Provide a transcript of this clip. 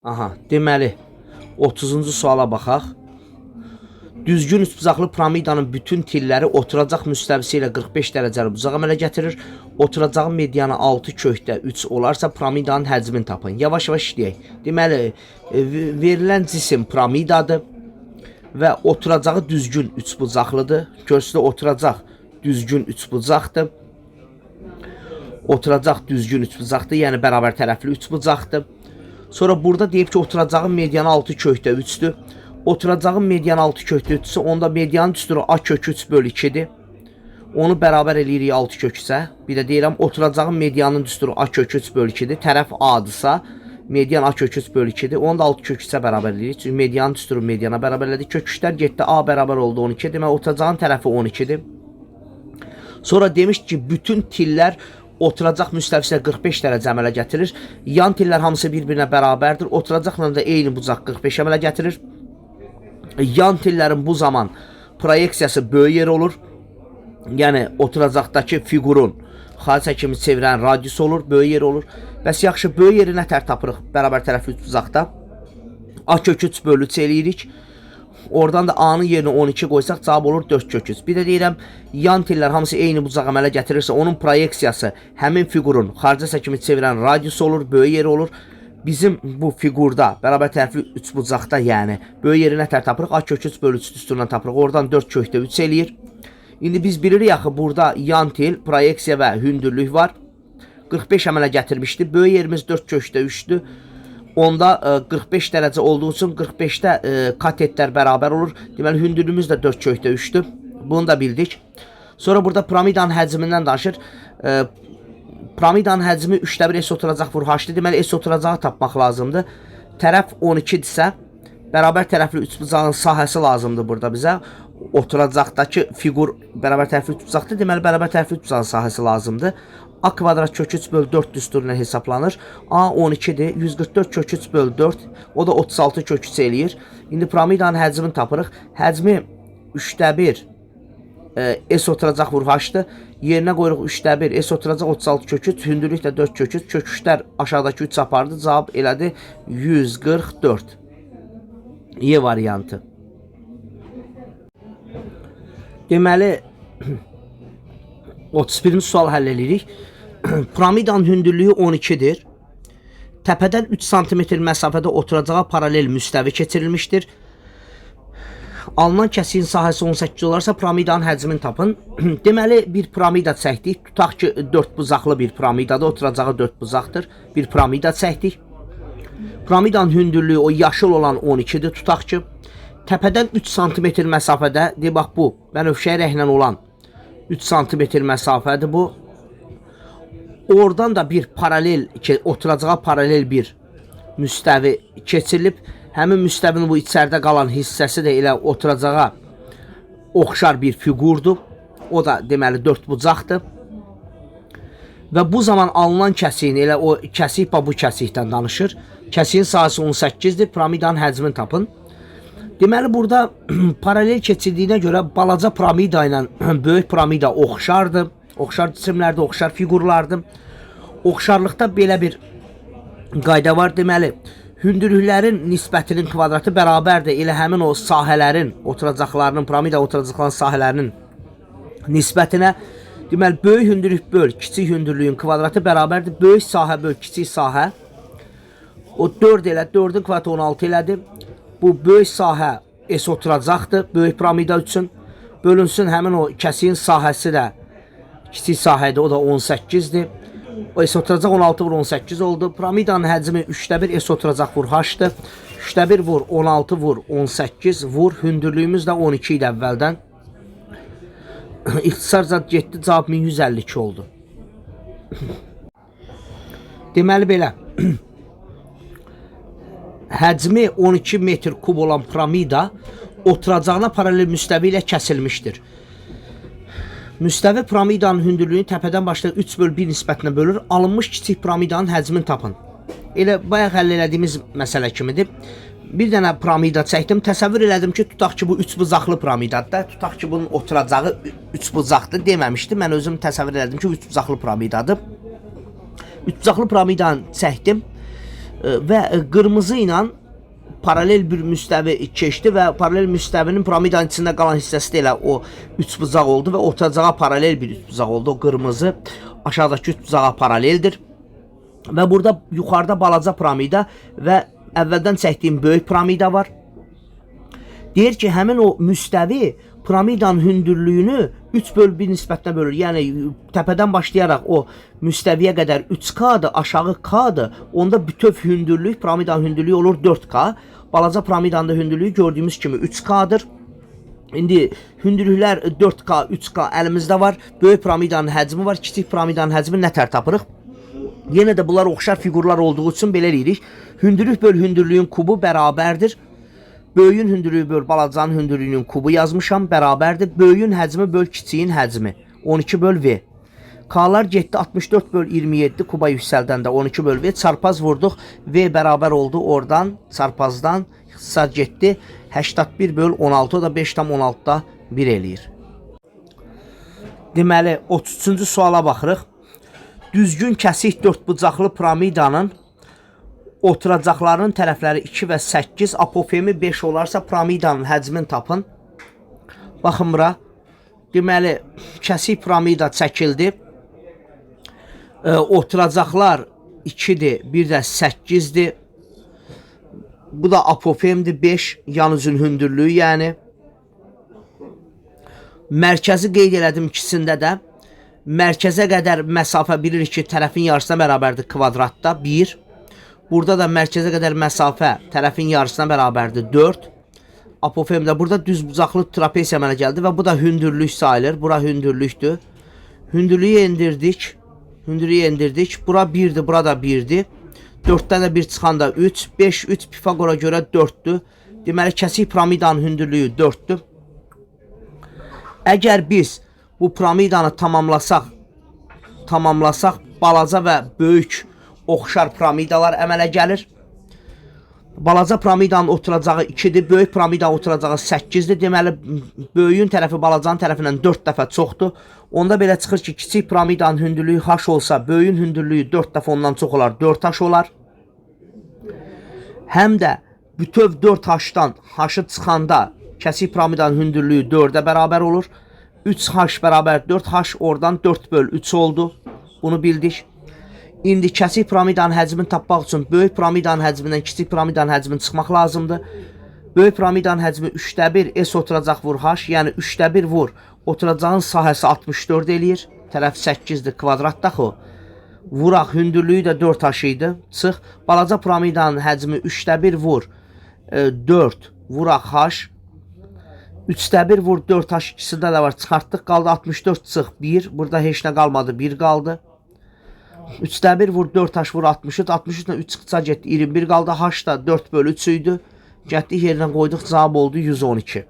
Aha, deməli 30-cu suala baxaq. Düzgün üçbucaqlı piramidanın bütün tilləri oturacaq müstəvisi ilə 45 dərəcəli bucaq əmələ gətirir. Oturacağın medianı 6 kökdə 3 olarsa piramidanın həcmini tapın. Yavaş-yavaş işləyək. Deməli, verilən cisim piramidadır və oturacağı düzgün üçbucaqlıdır. Görsüdə oturacaq düzgün üçbucaqdır. Oturacaq düzgün üçbucaqdır, yəni bərabər tərəfli üçbucaqdır. Sonra burada deyib ki, oturacağın medianı 6 kökdə 3'dür. Oturacağın medianı 6 kökdə 3'sə, onda medianın düsturu A kök 3 bölü 2'dir. Onu bərabər eləyirik 6 köksə. Bir də deyirəm, oturacağın medianın düsturu A kök 3 bölü 2'dir. Tərəf A'dırsa, median A kök 3 bölü 2'dir. Onu da 6 kök 3'ə bərabər eləyirik. Çünki medianın düsturu mediana bərabər elədik. Kök 3'lər getdi, A bərabər oldu 12. Demək, oturacağın tərəfi 12'dir. Sonra demiş ki, bütün tillər oturacaq müstəvisi ilə 45 dərəcə əmələ gətirir. Yan tillər hamısı bir-birinə bərabərdir. Oturacaqla da eyni bucaq 45 əmələ gətirir. Yan tillərin bu zaman proyeksiyası böyük yer olur. Yəni oturacaqdakı figurun xarici kimi çevirən radius olur, böyük yer olur. Bəs yaxşı, böyük yeri nə tər tapırıq bərabər tərəfli üçbucaqda? A kök 3 bölü 3 eləyirik. Oradan da A'nın yerinə 12 qoysaq cavab olur 4 kök 3. Bir də deyirəm, yan tillər hamısı eyni bucaq əmələ gətirirsə, onun proyeksiyası həmin figurun xarici kimi çevirən radius olur, böyük yeri olur. Bizim bu figurda bərabər tərəfli üçbucaqda, yəni böyük yeri nə tər tapırıq? A kök 3 bölü 3 düsturundan tapırıq. Oradan 4 kökdə 3 eləyir. İndi biz bilirik axı, burada yan til, proyeksiya və hündürlük var. 45 əmələ gətirmişdi. Böyük yerimiz 4 kökdə 3'dür. Onda 45 dərəcə olduğu üçün 45'də katetlər bərabər olur. Deməli, hündürlüyümüz də 4 kökdə 3'dür. Bunu da bildik. Sonra burada piramidanın həcmindən danışır. Piramidanın həcmi 3'də 1 S oturacaq vur H-dir. Deməli, S oturacağı tapmaq lazımdır. Tərəf 12'dirsə, bərabər tərəfli üçbucağın sahəsi lazımdır burada bizə. Oturacaqdakı figur bərabər tərəfli üçbucaqdır. Deməli, bərabər tərəfli üçbucağın sahəsi lazımdır. A kvadrat kök 3 bölü 4 düsturuna hesablanır. A 12'dir. 144 kök 3 bölü 4. O da 36 kök 3 eləyir. İndi piramidanın həcmini tapırıq. Həcmi 3'də 1 S oturacaq vur H-dır. Yerinə qoyuruq 3'də 1 S oturacaq 36 kök 3. Hündürlük də 4 kök 3. Kök 3'lər aşağıdakı 3 apardı. Cavab elədi 144. Y variantı. Deməli 31-ci sual həll edirik. Piramidanın hündürlüyü 12'dir. Təpədən 3 cm məsafədə oturacağa paralel müstəvi keçirilmişdir. Alınan kəsiyin sahəsi 18 olarsa piramidanın həcmini tapın. Deməli, bir piramida çəkdik. Tutaq ki, 4 bucaqlı bir piramidada oturacağı 4 bucaqdır. Bir piramida çəkdik. Piramidanın hündürlüyü o yaşıl olan 12'dir. Tutaq ki, təpədən 3 cm məsafədə, deyək bax bu, bənövşəyi rənglə olan 3 cm məsafədir bu. Oradan da bir paralel, oturacağa paralel bir müstəvi keçirilib. Həmin müstəvinin bu içəridə qalan hissəsi də elə oturacağa oxşar bir figurdur. O da deməli 4 bucaqdır. Və bu zaman alınan kəsiyin, elə o kəsik bu kəsikdən danışır. Kəsiyin sahəsi 18'dir. Piramidanın həcmini tapın. Deməli, burada paralel keçirdiyinə görə balaca piramida ilə böyük piramida oxşardır. Oxşar cisimlərdir, oxşar figurlardır. Oxşarlıqda belə bir qayda var. Deməli, hündürlüklərin nisbətinin kvadratı bərabərdir. Elə həmin o sahələrin, oturacaqlarının, piramida oturacaqların sahələrinin nisbətinə. Deməli, böyük hündürlük böl kiçik hündürlüyün kvadratı bərabərdir. Böyük sahə böl kiçik sahə. O 4 elə, 4'ün kvadratı 16 elədir. Bu böyük sahə S oturacaqdır, böyük piramida üçün. Bölünsün həmin o kəsiyin sahəsi də kiçik sahədir, o da 18'dir. O S oturacaq 16 vur 18 oldu. Piramidanın həcmi 3'də 1 S oturacaq vur H-dır. 3'də 1 vur 16 vur 18 vur. Hündürlüyümüz də 12 idi əvvəldən. İxtisarca getdi, cavab 1152 oldu. Deməli belə. Həcmi 12 metr kub olan piramida oturacağına paralel müstəvi ilə kəsilmişdir. Müstəvi piramidanın hündürlüyünü təpədən başlayıb 3 bölü 1 nisbətinə bölür. Alınmış kiçik piramidanın həcmini tapın. Elə bayaq həll elədiyimiz məsələ kimidir. Bir dənə piramida çəkdim. Təsəvvür elədim ki, tutaq ki, bu 3 bucaqlı piramidadır. Tutaq ki, bunun oturacağı 3 bucaqdır deməmişdim. Mən özüm təsəvvür elədim ki, 3 bucaqlı piramidadır. 3 bucaqlı piramidanı çəkdim. və qırmızı ilə paralel bir müstəvi keçdi və paralel müstəvinin piramidanın içində qalan hissəsi də elə o üçbucaq oldu və oturacağa paralel bir üçbucaq oldu. O qırmızı aşağıdakı üçbucağa paraleldir. Və burada yuxarıda balaca piramida və əvvəldən çəkdiyim böyük piramida var. Deyir ki, həmin o müstəvi piramidanın hündürlüyünü 3/1 nisbətinə bölür. Yəni təpədən başlayaraq o müstəviyə qədər 3K-dır, aşağı K-dır. Onda bütöv hündürlük, piramidanın hündürlüyü olur 4K. Balaca piramidanın da hündürlüyü gördüyümüz kimi 3K-dır. İndi hündürlüklər 4K, 3K əlimizdə var. Böyük piramidanın həcmi var, kiçik piramidanın həcmi nətər tapırıq? Yenə də bunlar oxşar figurlar olduğu üçün belə deyirik. Hündürlük böl hündürlüyün kubu bərabərdir. Böyüyün hündürlüyü böl balacanın hündürlüyünün kubu yazmışam, bərabərdir. Böyüyün həcmi böl kiçiyin həcmi. 12/V. K'lar getdi 64/27, kuba yüksəldən də 12/V. Çarpaz vurduq. V bərabər oldu oradan, çarpazdan. İxtisar getdi. 81/16, o da 5,16'da 1 eləyir. Deməli, 33-cü suala baxırıq. Düzgün kəsik dördbucaqlı piramidanın oturacaqlarının tərəfləri 2 və 8, apofemi 5 olarsa piramidanın həcmini tapın. Baxın bura. Deməli, kəsik piramida çəkildi. Oturacaqlar 2'dir, bir də 8'dir. Bu da apofemdir 5, yan üzün hündürlüyü yəni. Mərkəzi qeyd elədim ikisində də. Mərkəzə qədər məsafə bilirik ki, tərəfin yarısına bərabərdir kvadratda 1. Burada da mərkəzə qədər məsafə tərəfin yarısına bərabərdir 4. Apofemdə burada düz bucaqlı trapez əmələ gəldi və bu da hündürlük sayılır. Bura hündürlükdür. Hündürlüyü endirdik. Hündürlüyü endirdik. Bura 1'dir, bura da 1'dir. 4'dən də 1 çıxanda 3. 5, 3 Pifagora görə 4'dür. Deməli, kəsik piramidanın hündürlüyü 4'dür. Əgər biz bu piramidanı tamamlasaq, balaca və böyük oxşar piramidalar əmələ gəlir. Balaca piramidanın oturacağı 2'dir, böyük piramidanın oturacağı 8'dir. Deməli, böyüyün tərəfi balacanın tərəfindən 4 dəfə çoxdur. Onda belə çıxır ki, kiçik piramidanın hündürlüyü h olsa, böyüyün hündürlüyü 4 dəfə ondan çox olar, 4h olar. Həm də bütöv 4h'dan h-ı çıxanda kəsik piramidanın hündürlüyü 4'ə bərabər olur. 3h bərabər 4h, oradan 4/3 oldu. Bunu bildik. İndi kəsik piramidanın həcmini tapmaq üçün böyük piramidanın həcmindən kiçik piramidanın həcmini çıxmaq lazımdır. Böyük piramidanın həcmi 3/1, S oturacaq vur h, yəni 3/1 vur. Oturacağın sahəsi 64 eləyir. Tərəf 8'dir, kvadratda o. Vuraq, hündürlüyü də 4h idi. Çıx. Balaca piramidanın həcmi 3/1 vur 4, vuraq h. 3/1 vur 4h, ikisində də var. Çıxartdıq, qaldı 64, çıx 1. Burada heç nə qalmadı, 1 qaldı. 3/1 vur 4h vur 63. 63 ilə 3 çıxıca getdi, 21 qaldı. H da 4/3 idi. Getdik yerinə qoyduq, cavab oldu 112.